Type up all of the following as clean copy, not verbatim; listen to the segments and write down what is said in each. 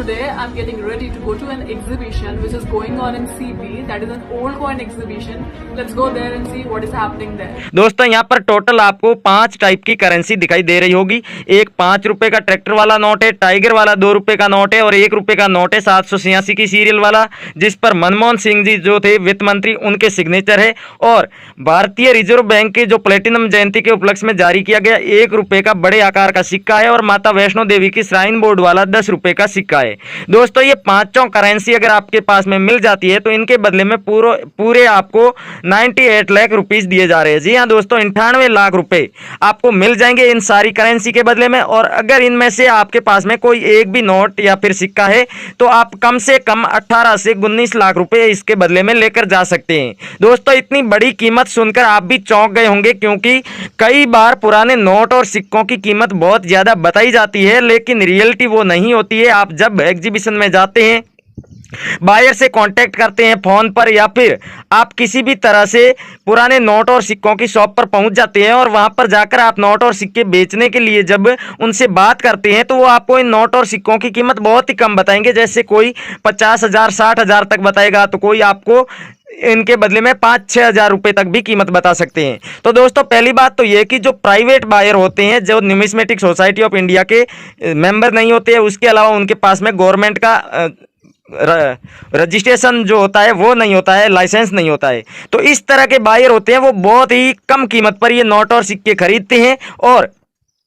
today I'm getting ready to go to an exhibition which is going on in CP, that is an old coin exhibition. Let's go there and see what is happening there. दोस्तों यहाँ पर total आपको 5 type की currency दिखाई दे रही होगी। एक 5 रुपए का ट्रैक्टर वाला नोट है, टाइगर वाला 2 रुपए का नोट है और 1 रुपए का नोट है 786 की सीरियल वाला, जिस पर मनमोहन सिंह जी जो थे वित्त मंत्री उनके सिग्नेचर है। और भारतीय रिजर्व बैंक के जो प्लेटिनम जयंती के उपलक्ष्य में जारी किया गया 1 रुपए का बड़े आकार का सिक्का है और माता वैष्णो देवी की श्राइन बोर्ड वाला 10 रुपए का सिक्का है। दोस्तों ये पांचों करेंसी अगर आपके पास में मिल जाती है तो इनके बदले में पूरे आपको 98 लाख रुपीस दिए जा रहे हैं। जी हाँ दोस्तों, 98 लाख रुपए आपको मिल जाएंगे इन सारी करेंसी के बदले में। और अगर इनमें से आपके पास में कोई एक भी नोट या फिर सिक्का है तो आप कम से कम 18 से 19 लाख रुपए इसके बदले में लेकर जा सकते हैं। दोस्तों इतनी बड़ी कीमत सुनकर आप भी चौंक गए होंगे, क्योंकि कई बार पुराने नोट और सिक्कों की कीमत बहुत ज्यादा बताई जाती है, लेकिन रियलिटी वो नहीं होती है। आप जब एग्जीबिशन में जाते हैं, बायर से कांटेक्ट करते हैं फोन पर या फिर आप किसी भी तरह से पुराने नोट और सिक्कों की शॉप पर पहुंच जाते हैं और वहां पर जाकर आप नोट और सिक्के बेचने के लिए जब उनसे बात करते हैं तो वो आपको इन नोट और सिक्कों की कीमत बहुत ही कम बताएंगे। जैसे कोई 50,000 60,000 तक बताएगा तो कोई आपको इनके बदले में 5-6 हजार रुपए तक भी कीमत बता सकते हैं। तो दोस्तों पहली बात तो यह कि जो प्राइवेट बायर होते हैं, जो न्यूमिस्मेटिक सोसाइटी ऑफ इंडिया के मेंबर नहीं होते हैं, उसके अलावा उनके पास में गवर्नमेंट का रजिस्ट्रेशन जो होता है वो नहीं होता है, लाइसेंस नहीं होता है। तो इस तरह के बायर होते हैं, वो बहुत ही कम कीमत पर ये नोट और सिक्के खरीदते हैं और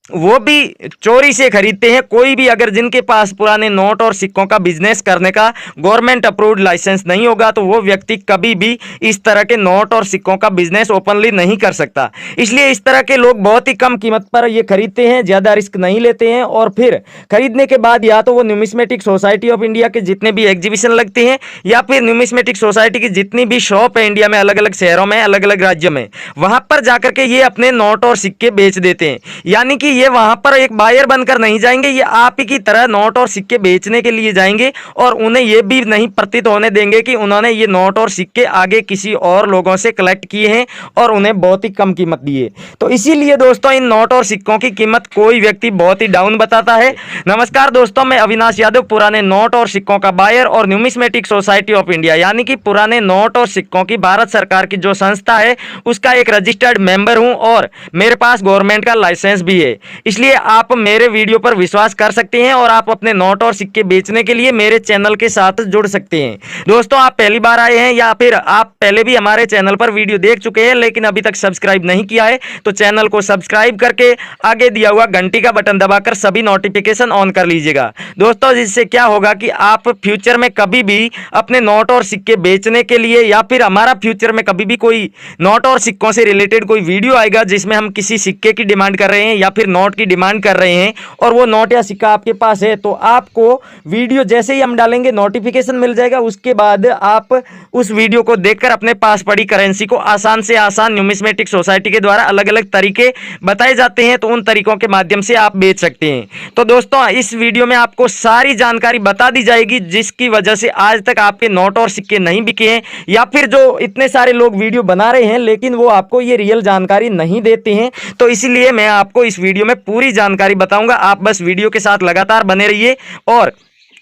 वो भी चोरी से खरीदते हैं। कोई भी अगर जिनके पास पुराने नोट और सिक्कों का बिजनेस करने का गवर्नमेंट अप्रूव्ड लाइसेंस नहीं होगा तो वो व्यक्ति कभी भी इस तरह के नोट और सिक्कों का बिजनेस ओपनली नहीं कर सकता। इसलिए इस तरह के लोग बहुत ही कम कीमत पर ये खरीदते हैं, ज़्यादा रिस्क नहीं लेते हैं और फिर खरीदने के बाद या तो वो न्यूमिस्मेटिक सोसाइटी ऑफ इंडिया के जितने भी एग्जीबिशन लगते हैं या फिर न्यूमिस्मेटिक सोसाइटी की जितनी भी शॉप है इंडिया में, अलग अलग शहरों में, अलग अलग राज्यों में, वहां पर जाकर के ये अपने नोट और सिक्के बेच देते हैं। यानी कि ये वहां पर एक बायर बनकर नहीं जाएंगे, ये आप ही की तरह नोट और सिक्के बेचने के लिए जाएंगे और उन्हें ये भी नहीं प्रतीत होने देंगे कि उन्होंने ये नोट और सिक्के आगे किसी और लोगों से कलेक्ट किए हैं और उन्हें बहुत ही कम कीमत दी है। तो इसीलिए दोस्तों इन नोट और सिक्कों की कीमत कोई व्यक्ति बहुत ही डाउन बताता है। नमस्कार दोस्तों, मैं अविनाश यादव, पुराने नोट और सिक्कों का बायर और न्यूमिस्मेटिक सोसाइटी ऑफ इंडिया यानी कि पुराने नोट और सिक्कों की भारत सरकार की जो संस्था है उसका एक रजिस्टर्ड मेंबर हूं और मेरे पास गवर्नमेंट का लाइसेंस भी है। इसलिए आप मेरे वीडियो पर विश्वास कर सकते हैं और आप अपने नोट और सिक्के बेचने के लिए मेरे चैनल के साथ जुड़ सकते हैं। दोस्तों आप पहली बार आए हैं या फिर आप पहले भी हमारे चैनल पर वीडियो देख चुके हैं लेकिन अभी तक सब्सक्राइब नहीं किया है तो चैनल को सब्सक्राइब करके आगे दिया हुआ घंटी का बटन दबाकर सभी नोटिफिकेशन ऑन कर लीजिएगा। दोस्तों जिससे क्या होगा कि आप फ्यूचर में कभी भी अपने नोट और सिक्के बेचने के लिए या फिर हमारा फ्यूचर में कभी भी कोई नोट और सिक्कों से रिलेटेड कोई वीडियो आएगा जिसमें हम किसी सिक्के की डिमांड कर रहे हैं या फिर नोट की डिमांड कर रहे हैं और वो नोट या सिक्का आपके पास है तो आपको वीडियो जैसे ही हम डालेंगे नोटिफिकेशन मिल जाएगा। उसके बाद आप उस वीडियो को देखकर अपने पास पड़ी करेंसी को आसान से आसान न्यूमिस्मेटिक सोसाइटी के द्वारा अलग अलग तरीके बताए जाते हैं तो उन तरीकों के माध्यम से आप बेच सकते हैं। तो दोस्तों इस वीडियो में आपको सारी जानकारी बता दी जाएगी जिसकी वजह से आज तक आपके नोट और सिक्के नहीं बिके हैं या फिर जो इतने सारे लोग वीडियो बना रहे हैं लेकिन वो आपको ये रियल जानकारी नहीं देते हैं। तो इसलिए मैं आपको इस वीडियो में पूरी जानकारी बताऊंगा। आप बस वीडियो के साथ लगातार बने रहिए और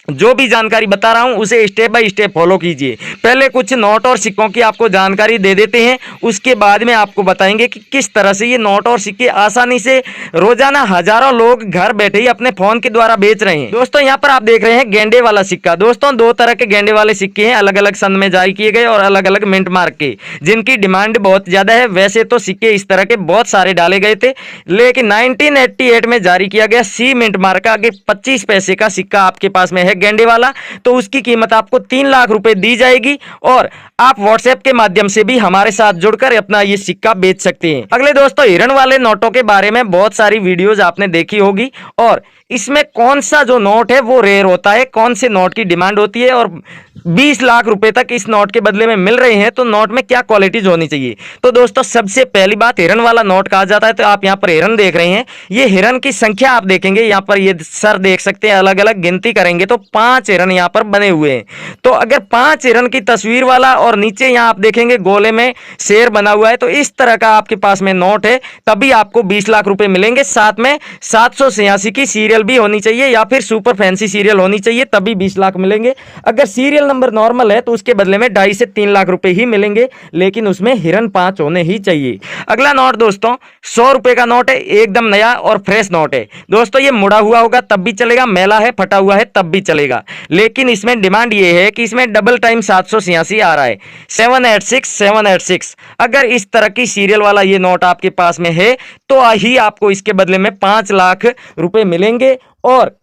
जो भी जानकारी बता रहा हूं उसे स्टेप बाय स्टेप फॉलो कीजिए। पहले कुछ नोट और सिक्कों की आपको जानकारी दे देते हैं, उसके बाद में आपको बताएंगे कि किस तरह से ये नोट और सिक्के आसानी से रोजाना हजारों लोग घर बैठे ही अपने फोन के द्वारा बेच रहे हैं। दोस्तों यहाँ पर आप देख रहे हैं गेंडे वाला सिक्का। दोस्तों 2 तरह के गेंडे वाले सिक्के हैं, अलग अलग सन में जारी किए गए और अलग अलग मिंट मार्क के, जिनकी डिमांड बहुत ज्यादा है। वैसे तो सिक्के इस तरह के बहुत सारे डाले गए थे लेकिन 1988 में जारी किया गया सी मिंट मार्क का 25 पैसे का सिक्का आपके पास में है गेंडे वाला, तो उसकी कीमत आपको 3 लाख रुपए दी जाएगी और आप व्हाट्सएप के माध्यम से भी हमारे साथ जुड़कर अपना ये सिक्का बेच सकते हैं। अगले दोस्तों हिरण वाले नोटों के बारे में बहुत सारी वीडियोस आपने देखी होगी और इसमें कौन सा जो नोट है वो रेयर होता है, कौन से नोट की डिमांड होती है और 20 लाख रुपए तक इस नोट के बदले में मिल रहे हैं तो नोट में क्या क्वालिटीज होनी चाहिए। तो दोस्तों सबसे पहली बात हिरन वाला नोट कहा जाता है। तो आप यहाँ पर हिरन देख रहे हैं, ये हिरन की संख्या आप देखेंगे यहाँ पर ये सर देख सकते हैं, अलग अलग गिनती करेंगे तो 5 हिरन यहाँ पर बने हुए हैं। तो अगर 5 हिरन की तस्वीर वाला और नीचे यहाँ आप देखेंगे गोले में शेर बना हुआ है, तो इस तरह का आपके पास में नोट है, तभी आपको 20 लाख रुपए मिलेंगे। साथ में 786 की सीरियल भी होनी चाहिए या फिर सुपर फैंसी सीरियल होनी चाहिए, तभी 20 लाख मिलेंगे। अगर सीरियल नंबर नॉर्मल है तो उसके बदले में 2.5 से 3 लाख रुपए ही मिलेंगे, लेकिन उसमें हिरन 5 होने ही चाहिए। अगला नोट दोस्तों 100 रुपए का नोट है, एकदम नया और फ्रेश नोट है दोस्तों। ये मुड़ा हुआ होगा तब भी चलेगा, मैला है फटा हुआ है तब भी चलेगा, लेकिन इसमें डिमांड ये है कि इसमें डबल टाइम 786 आ रहा है, 786 786। अगर इस तरह की सीरियल वाला ये नोट आपके पास में है तो ही आपको इसके बदले में 5 लाख रुपए मिलेंगे। और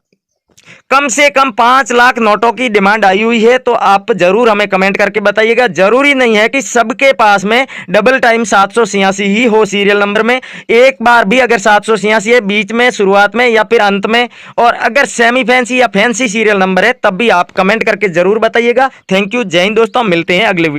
कम से कम 5 लाख नोटों की डिमांड आई हुई है, तो आप जरूर हमें कमेंट करके बताइएगा। जरूरी नहीं है कि सबके पास में डबल टाइम 786 ही हो सीरियल नंबर में। एक बार भी अगर 786 है बीच में, शुरुआत में या फिर अंत में, और अगर सेमी फैंसी या फैंसी सीरियल नंबर है तब भी आप कमेंट करके जरूर बताइएगा। थैंक यू, जय हिंद दोस्तों, मिलते हैं अगले वीडियो।